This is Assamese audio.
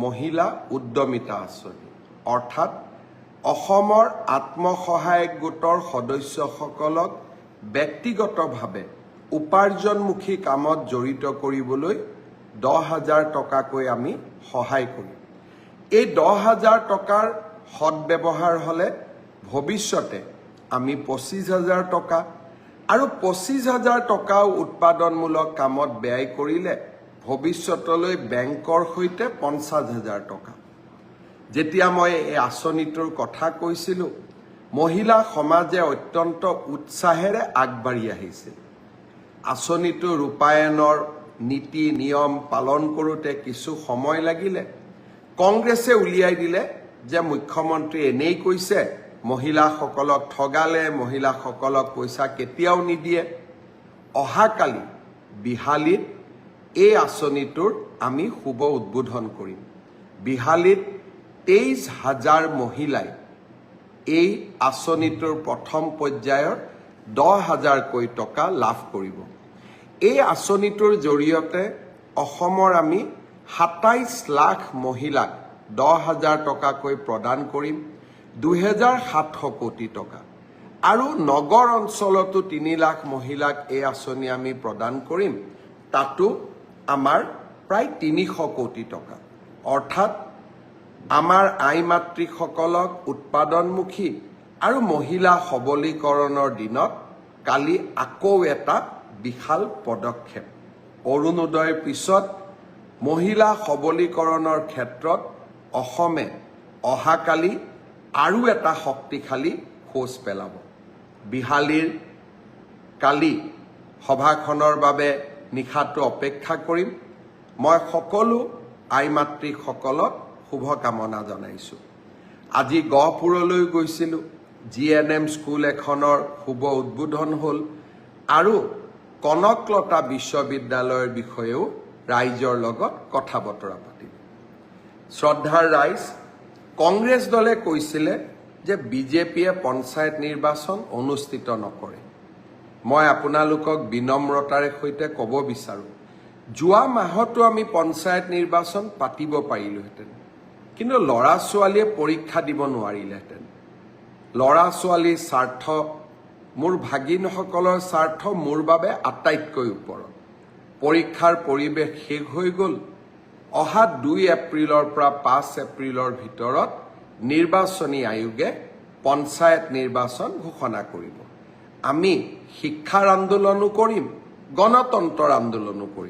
মহিলা উদ্যমিতা আঁচনি অৰ্থাৎ অসমৰ আত্মসহায়ক গোটৰ সদস্যসকলক ব্যক্তিগতভাৱে উপাৰ্জনমুখী কামত জড়িত কৰিবলৈ 10,000 টকাকৈ আমি সহায় কৰিম। এই 10,000 টকাৰ সদব্যৱহাৰ হ'লে ভৱিষ্যতে আমি 25,000 টকা আৰু 25,000 টকাও উৎপাদনমূলক কামত ব্যয় কৰিলে ভৱিষ্যতলৈ বেংকৰ সৈতে 50,000 টকা। যেতিয়া মই এই আঁচনিটোৰ কথা কৈছিলোঁ, মহিলা সমাজে অত্যন্ত উৎসাহেৰে আগবাঢ়ি আহিছিল। আঁচনিটো ৰূপায়ণৰ নীতি নিয়ম পালন কৰোঁতে কিছু সময় লাগিলে। কংগ্ৰেছে উলিয়াই দিলে যে মুখ্যমন্ত্ৰী এনেই কৈছে, মহিলাসকলক ঠগালে, মহিলাসকলক পইচা কেতিয়াও নিদিয়ে। অহাকালি বিহালীত এই আঁচনিটোৰ আমি শুভ উদ্বোধন কৰিম। বিহালীত 23,000 মহিলাই এই আঁচনিটোৰ প্ৰথম পৰ্যায়ৰ 10,000কৈ টকা লাভ কৰিব। এই আঁচনিটোৰ জৰিয়তে অসমৰ আমি 27 লাখ মহিলাক 10,000 টকাকৈ প্ৰদান কৰিম, 2,700 কোটি টকা। আৰু নগৰ অঞ্চলতো 3 লাখ মহিলাক এই আঁচনি আমি প্ৰদান কৰিম, তাতো আমাৰ প্ৰায় 300 কোটি টকা। অৰ্থাৎ আমাৰ আই মাতৃসকলক উৎপাদনমুখী আৰু মহিলা সবলীকৰণৰ দিনত কালি আকৌ এটা বিশাল পদক্ষেপ। অৰুণোদয়ৰ পিছত মহিলা সবলীকৰণৰ ক্ষেত্ৰত অসমে অহাকালি আৰু এটা শক্তিশালী খোজ পেলাব। বিহালীৰ কালি সভাখনৰ বাবে নিশাটো অপেক্ষা কৰিম। মই সকলো আই মাতৃসকলক শুভকামনা জনাইছোঁ। আজি গহপুৰলৈ গৈছিলোঁ, GNM স্কুল এখনৰ শুভ উদ্বোধন হ'ল আৰু কনকলতা বিশ্ববিদ্যালয়ৰ বিষয়েও ৰাইজৰ লগত কথা বতৰা পাতিলোঁ। শ্ৰদ্ধাৰ ৰাইজ, কংগ্ৰেছ দলে কৈছিলে যে বিজেপিয়ে পঞ্চায়ত নিৰ্বাচন অনুষ্ঠিত নকৰে। মই আপোনালোকক বিনম্ৰতাৰে সৈতে ক'ব বিচাৰোঁ, যোৱা মাহতো আমি পঞ্চায়ত নিৰ্বাচন পাতিব পাৰিলোহেঁতেন, কিন্তু ল'ৰা ছোৱালীয়ে পৰীক্ষা দিব নোৱাৰিলেহেঁতেন। ল'ৰা ছোৱালীৰ স্বাৰ্থ, মোৰ ভাগিনসকলৰ স্বাৰ্থ মোৰ বাবে আটাইতকৈ ওপৰত। পৰীক্ষাৰ পৰিৱেশ শেষ হৈ গ'ল। অহা 2 এপ্ৰিলৰ পৰা 5 এপ্ৰিলৰ ভিতৰত নিৰ্বাচনী আয়োগে পঞ্চায়ত নিৰ্বাচন ঘোষণা কৰিব। আমি শিক্ষাৰ আন্দোলনো কৰিম, গণতন্ত্ৰৰ আন্দোলনো কৰিম।